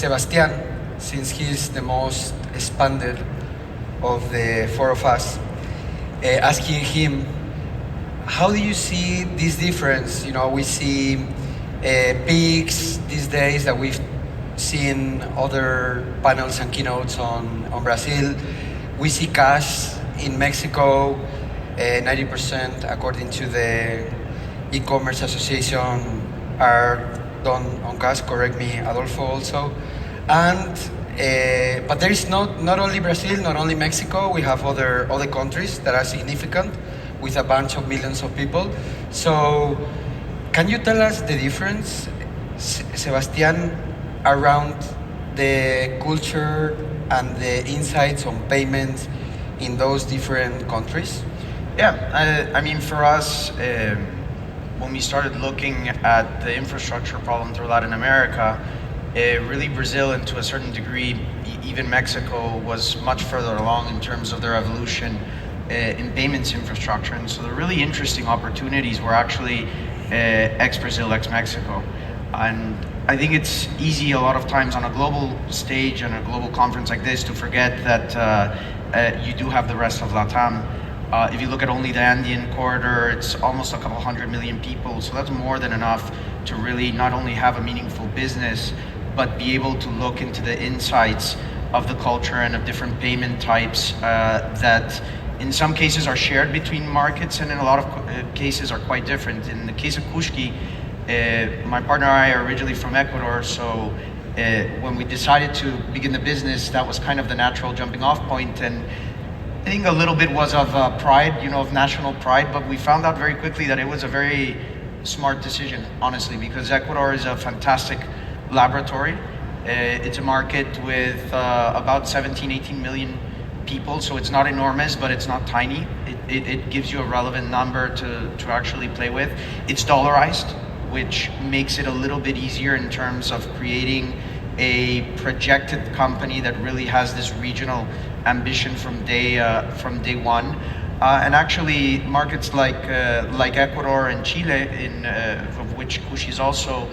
Sebastián, since he's the most expanded of the four of us, asking him, how do you see this difference? You know, we see peaks these days that we've seen other panels and keynotes on Brazil. We see cash in Mexico, 90% according to the e-commerce association are done on cash, correct me, Adolfo also. And but there is not only Brazil, not only Mexico, we have other countries that are significant with a bunch of millions of people. So can you tell us the difference, Sebastián, around the culture and the insights on payments in those different countries? Yeah, I mean, for us, when we started looking at the infrastructure problem through Latin America, really Brazil, and to a certain degree, even Mexico, was much further along in terms of their evolution in payments infrastructure. And so the really interesting opportunities were actually ex-Brazil, ex-Mexico. And I think it's easy a lot of times on a global stage and a global conference like this to forget that you do have the rest of LATAM. If you look at only the Andean corridor, it's almost a couple 100 million people. So that's more than enough to really not only have a meaningful business, but be able to look into the insights of the culture and of different payment types that in some cases are shared between markets and in a lot of cases are quite different. In the case of Kushki, my partner and I are originally from Ecuador, so when we decided to begin the business, that was kind of the natural jumping off point. And I think a little bit was of pride, of national pride, but we found out very quickly that it was a very smart decision, honestly, because Ecuador is a fantastic laboratory. It's a market with about 17, 18 million people, so it's not enormous, but it's not tiny. It gives you a relevant number to actually play with. It's dollarized, which makes it a little bit easier in terms of creating a projected company that really has this regional ambition from day one. And actually, markets like Ecuador and Chile, of which Kushki is also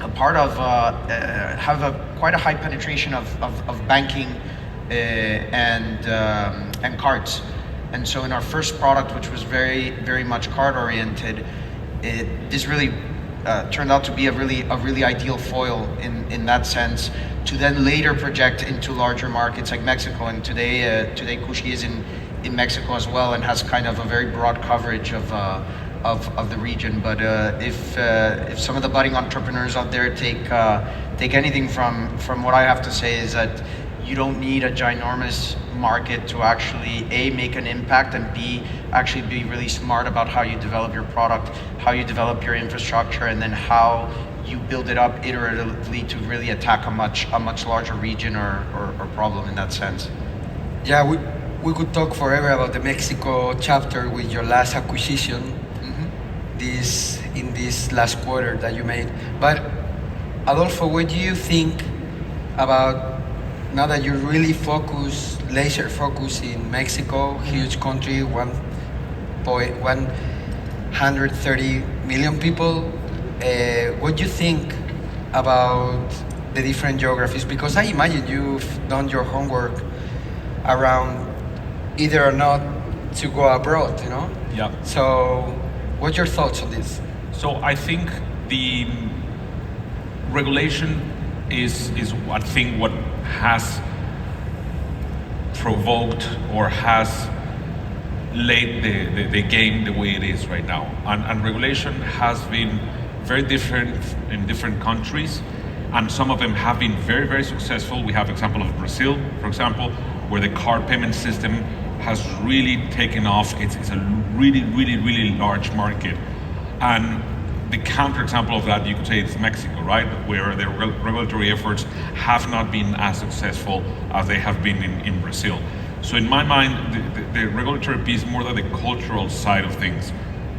a part of, have quite a high penetration of banking and cards. And so in our first product, which was very, very much card oriented, this really turned out to be a really ideal foil in that sense, to then later project into larger markets like Mexico. And today Kushki is in Mexico as well, and has kind of a very broad coverage of the region. But if some of the budding entrepreneurs out there take anything from what I have to say, is that you don't need a ginormous market to actually A, make an impact, and B, actually be really smart about how you develop your product, how you develop your infrastructure, and then how you build it up iteratively to really attack a much larger region or problem in that sense. Yeah, we could talk forever about the Mexico chapter with your last acquisition, in this last quarter that you made. But Adolfo, what do you think about, now that you're really laser focused in Mexico, huge country, 130 million people, what do you think about the different geographies? Because I imagine you've done your homework around either or not to go abroad, Yeah. So what's your thoughts on this? So I think the regulation is I think what has provoked or has laid the game the way it is right now. And regulation has been very different in different countries, and some of them have been very, very successful. We have example of Brazil, for example, where the card payment system has really taken off. It's a really, really, really large market. And the counterexample of that, you could say, is Mexico, right? Where the regulatory efforts have not been as successful as they have been in Brazil. So in my mind, the regulatory piece, more than the cultural side of things,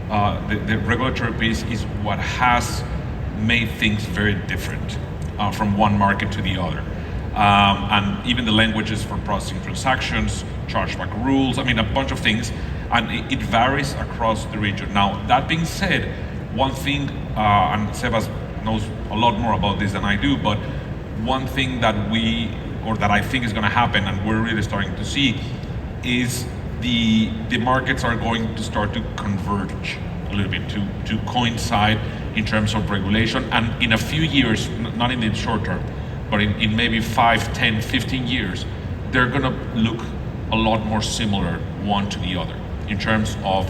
the regulatory piece is what has made things very different from one market to the other. And even the languages for processing transactions, chargeback rules, I mean, a bunch of things, and it varies across the region. Now, that being said, one thing, and Sebas knows a lot more about this than I do, but one thing that that I think is going to happen, and we're really starting to see, is the markets are going to start to converge a little bit, to coincide in terms of regulation, and in a few years, not in the short term, but in maybe 5, 10, 15 years, they're going to look a lot more similar one to the other in terms of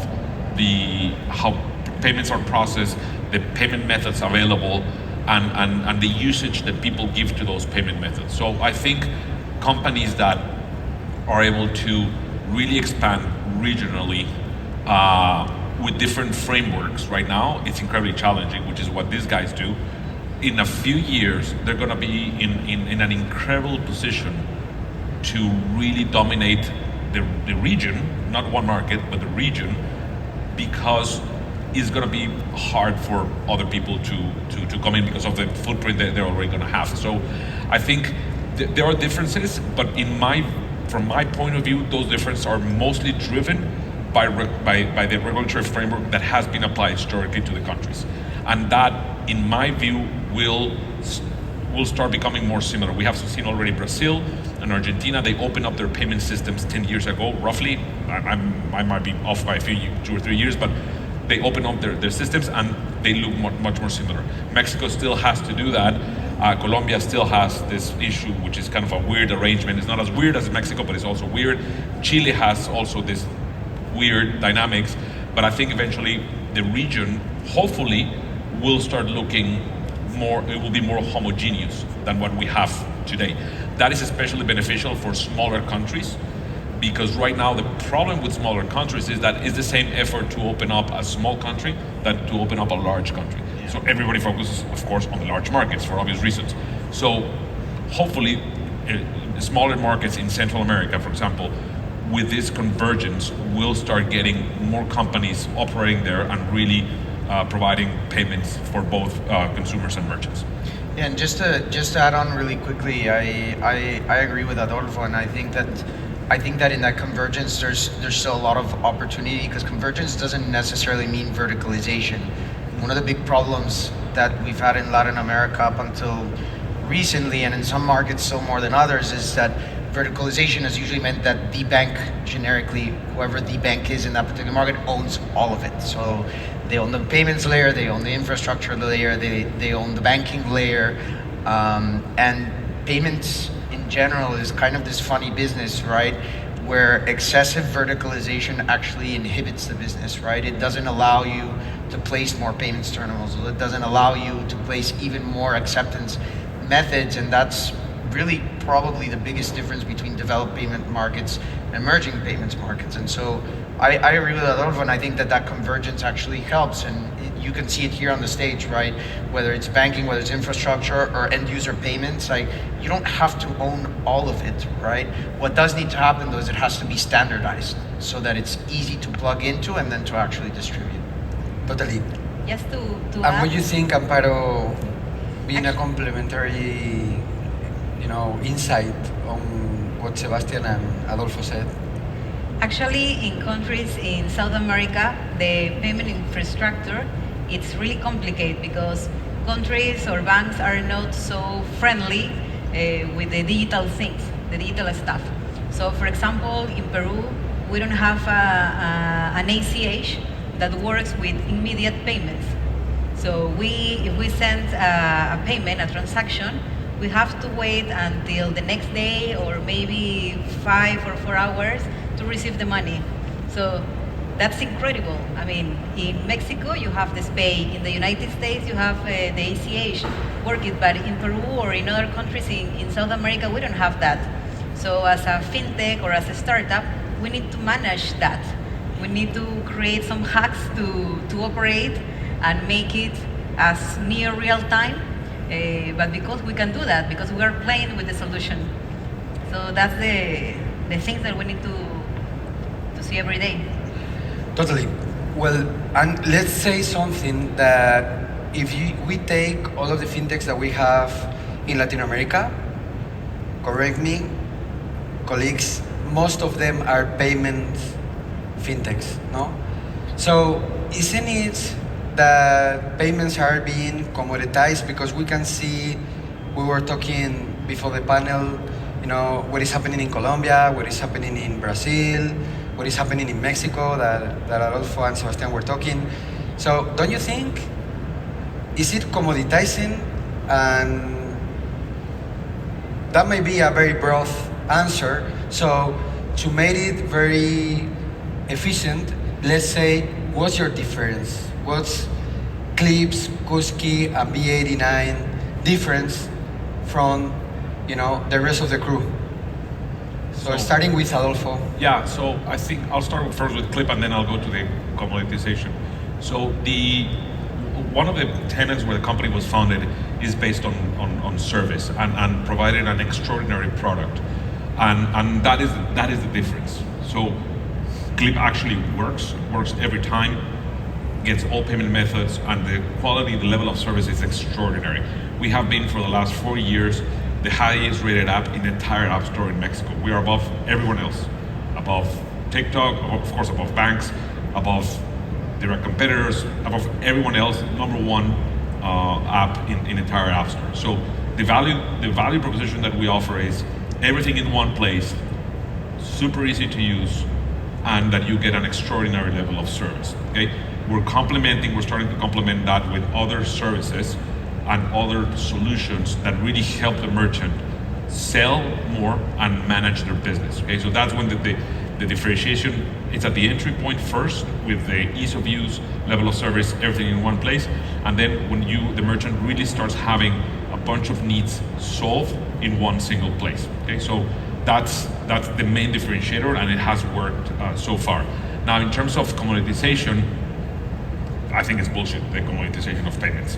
how payments are processed, the payment methods available, and the usage that people give to those payment methods. So I think companies that are able to really expand regionally with different frameworks right now, it's incredibly challenging, which is what these guys do. In a few years, they're going to be in an incredible position to really dominate the region, not one market, but the region, because it's going to be hard for other people to come in because of the footprint that they're already going to have. So I think there are differences, but from my point of view, those differences are mostly driven by the regulatory framework that has been applied historically to the countries. And that, in my view, will start becoming more similar. We have seen already Brazil and Argentina, they opened up their payment systems 10 years ago, roughly. I might be off by 2 or 3 years, but they open up their systems and they look much more similar. Mexico still has to do that. Colombia still has this issue, which is kind of a weird arrangement. It's not as weird as Mexico, but it's also weird. Chile has also this weird dynamics, but I think eventually the region, hopefully, will start looking more, it will be more homogeneous than what we have today. That is especially beneficial for smaller countries, because right now the problem with smaller countries is that it's the same effort to open up a small country than to open up a large country. Yeah. So everybody focuses, of course, on the large markets for obvious reasons. So hopefully, smaller markets in Central America, for example, with this convergence, will start getting more companies operating there and really providing payments for both consumers and merchants. Yeah, and just to add on really quickly, I agree with Adolfo, and I think that in that convergence, there's still a lot of opportunity, because convergence doesn't necessarily mean verticalization. One of the big problems that we've had in Latin America up until recently, and in some markets still more than others, is that verticalization has usually meant that the bank, generically, whoever the bank is in that particular market, owns all of it. So they own the payments layer, they own the infrastructure layer, they own the banking layer, and payments in general is kind of this funny business, right? Where excessive verticalization actually inhibits the business, right? It doesn't allow you to place more payments terminals. It doesn't allow you to place even more acceptance methods, and that's really probably the biggest difference between developed payment markets and emerging payments markets. And so I agree with Adolfo, and I think that convergence actually helps, and you can see it here on the stage, right? Whether it's banking, whether it's infrastructure or end user payments, like, you don't have to own all of it, right? What does need to happen though is it has to be standardized so that it's easy to plug into and then to actually distribute. Totally. Just to And add, what do you think, Amparo, being a complementary, insight on what Sebastián and Adolfo said? actually, in countries in South America, the payment infrastructure, it's really complicated because countries or banks are not so friendly with the digital things, the digital stuff. So, for example, in Peru, we don't have an ACH that works with immediate payments. So if we send a payment, a transaction, we have to wait until the next day or maybe 5 or 4 hours to receive the money. So that's incredible. I mean, in Mexico you have this pay, in the United States you have the ACH working, but in Peru or in other countries in South America we don't have that. So as a fintech or as a startup, we need to manage that. We need to create some hacks to operate and make it as near real time. But because we can do that, because we are playing with the solution. So that's the things that we need to see every day. Totally. Well, and let's say something that if we take all of the fintechs that we have in Latin America, correct me, colleagues, most of them are payment fintechs, no? So isn't it that payments are being commoditized, because we can see we were talking before the panel, what is happening in Colombia, what is happening in Brazil, what is happening in Mexico that Adolfo and Sebastián were talking. So don't you think, is it commoditizing? And that may be a very broad answer. So to make it very efficient, let's say, what's your difference? What's Clips, Kushki, and B89 difference from the rest of the crew? So starting with Adolfo. Yeah, so I think I'll start first with Clip and then I'll go to the commoditization. So one of the tenets where the company was founded is based on service and providing an extraordinary product. And that is the difference. So Clip actually works every time, gets all payment methods, and the quality, the level of service is extraordinary. We have been for the last 4 years the highest rated app in the entire App Store in Mexico. We are above everyone else, above TikTok, of course above banks, above direct competitors, above everyone else, number one app in entire App Store. So the value proposition that we offer is everything in one place, super easy to use, and that you get an extraordinary level of service. Okay, we're starting to complement that with other services and other solutions that really help the merchant sell more and manage their business. Okay, so that's when the differentiation is at the entry point first with the ease of use, level of service, everything in one place, and then when the merchant really starts having a bunch of needs solved in one single place. Okay, so that's the main differentiator, and it has worked so far. Now, in terms of commoditization, I think it's bullshit, the commoditization of payments.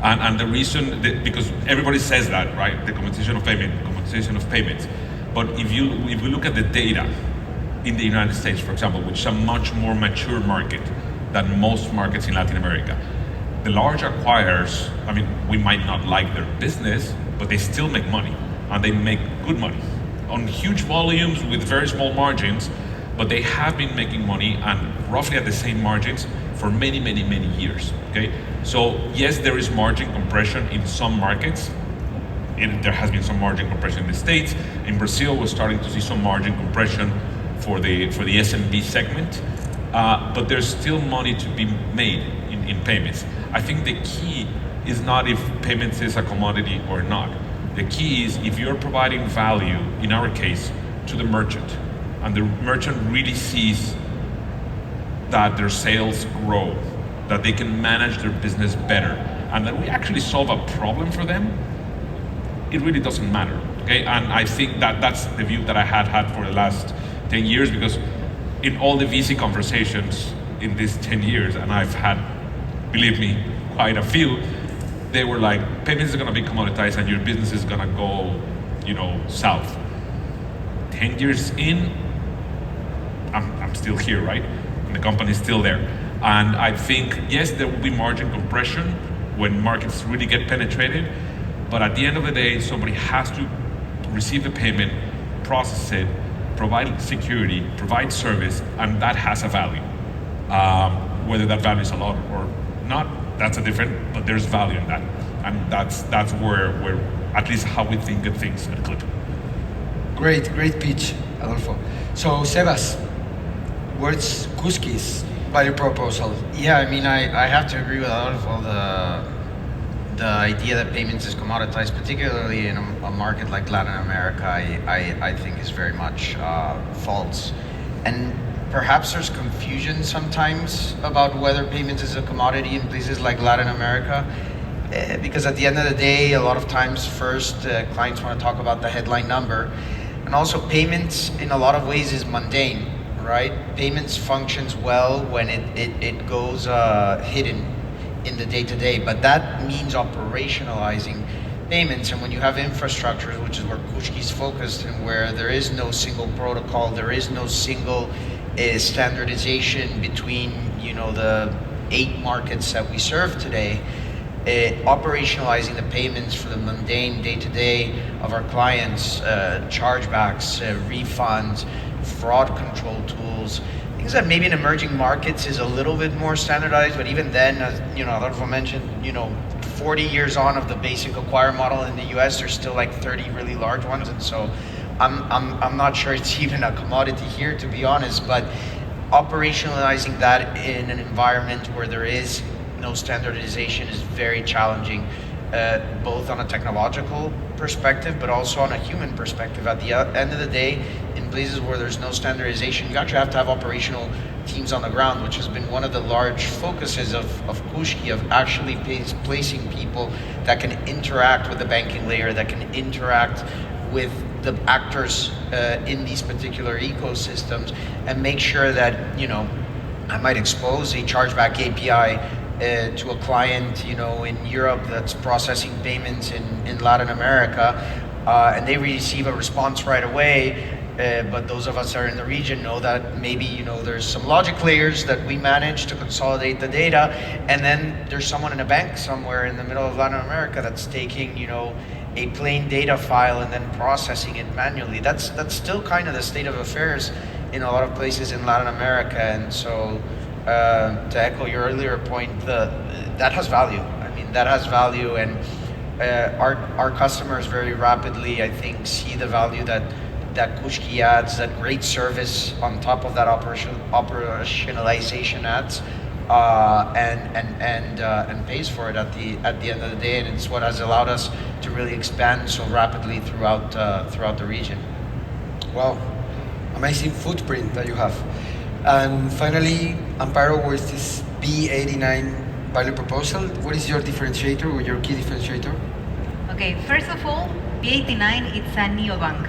And the reason, because everybody says that, right? The commoditization of payments. But if you look at the data in the United States, for example, which is a much more mature market than most markets in Latin America, the large acquirers, I mean, we might not like their business, but they still make money, and they make good money on huge volumes with very small margins, but they have been making money and roughly at the same margins for many, many, many years, okay? So yes, there is margin compression in some markets. There has been some margin compression in the States. In Brazil, we're starting to see some margin compression for the SMB segment, but there's still money to be made in payments. I think the key is not if payments is a commodity or not. The key is if you're providing value, in our case, to the merchant, and the merchant really sees that their sales grow, that they can manage their business better, and that we actually solve a problem for them, it really doesn't matter, okay? And I think that's the view that I had for the last 10 years, because in all the VC conversations in these 10 years, and I've had, believe me, quite a few, they were like, payments is gonna be commoditized and your business is gonna go, south. 10 years in, I'm still here, right? And the company's still there. And I think, yes, there will be margin compression when markets really get penetrated, but at the end of the day, somebody has to receive the payment, process it, provide security, provide service, and that has a value. Whether that value is a lot or not, that's a different, but there's value in that. And that's where at least how we think of things at Clip. Great pitch, Adolfo. So, Sebas, what's Kushki's value proposal? Yeah, I mean, I have to agree with Adolfo. The idea that payments is commoditized, particularly in a market like Latin America, I think is very much false. And perhaps there's confusion sometimes about whether payments is a commodity in places like Latin America, because at the end of the day, a lot of times first clients want to talk about the headline number, and also payments in a lot of ways is mundane, right? Payments functions well when it goes hidden in the day-to-day, but that means operationalizing payments. And when you have infrastructures, which is where Kushki's focused, and where there is no single protocol, there is no single standardization between the 8 markets that we serve today, operationalizing the payments for the mundane day-to-day of our clients, chargebacks, refunds, fraud control tools, things that maybe in emerging markets is a little bit more standardized, but even then, as Adolfo mentioned, 40 years on of the basic acquire model in the US, there's still like 30 really large ones. And so I'm not sure it's even a commodity here, to be honest, but operationalizing that in an environment where there is no standardization is very challenging, both on a technological perspective, but also on a human perspective. At the end of the day, in places where there's no standardization, you actually have to have operational teams on the ground, which has been one of the large focuses of Kushki, of actually placing people that can interact with the banking layer, that can interact with the actors in these particular ecosystems, and make sure that, you know, I might expose a chargeback API to a client, you know, in Europe that's processing payments in Latin America, and they receive a response right away. But those of us that are in the region know that maybe, you know, there's some logic layers that we manage to consolidate the data, and then there's someone in a bank somewhere in the middle of Latin America that's taking, you know, a plain data file and then processing it manually. That's still kind of the state of affairs in a lot of places in Latin America. And so, to echo your earlier point, that has value. I mean, that has value, and our customers very rapidly, I think, see the value that Kushki adds, that great service on top of that operationalization adds, and pays for it at the end of the day, and it's what has allowed us to really expand so rapidly throughout the region. Wow, amazing footprint that you have. And finally, Amparo, with this B89 value proposal, what is your differentiator or your key differentiator? Okay, first of all, B89 it's a neobank.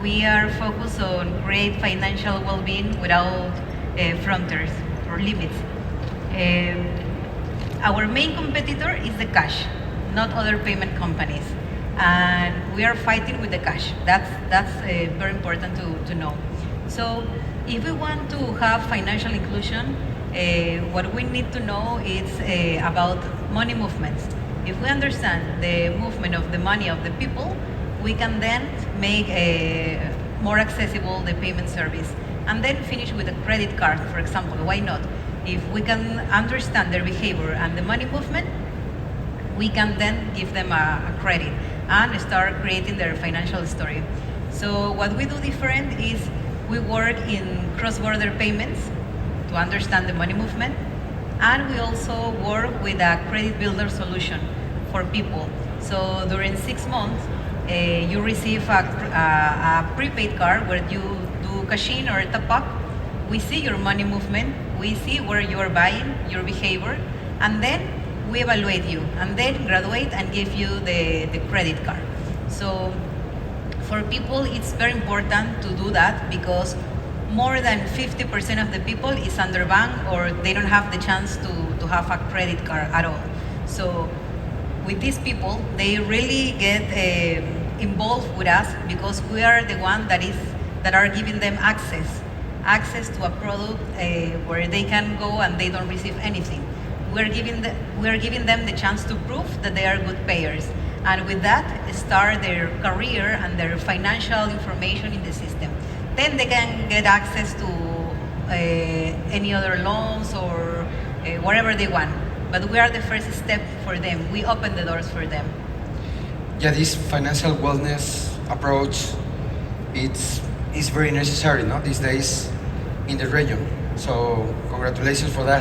We are focused on great financial well-being without frontiers or limits. Our main competitor is the cash, not other payment companies, and we are fighting with the cash. That's very important to know. So if we want to have financial inclusion, what we need to know is about money movements. If we understand the movement of the money of the people, we can then make more accessible the payment service, and then finish with a credit card, for example. Why not? If we can understand their behavior and the money movement, we can then give them a credit and start creating their financial story. So what we do different is we work in cross-border payments to understand the money movement, and we also work with a credit builder solution for people. So during 6 months, you receive a prepaid card where you do cash-in or top-up. We see your money movement, we see where you are buying, your behavior, and then we evaluate you, and then graduate and give you the credit card. So for people, it's very important to do that, because more than 50% of the people is underbanked, or they don't have the chance to have a credit card at all. So with these people, they really get involved with us, because we are the one that are giving them access to a product where they can go and they don't receive anything. We're giving them the chance to prove that they are good payers, and with that start their career and their financial information in the system. Then they can get access to any other loans or whatever they want. But we are the first step for them. We open the doors for them. Yeah, this financial wellness approach, is very necessary, no, these days in the region. So congratulations for that.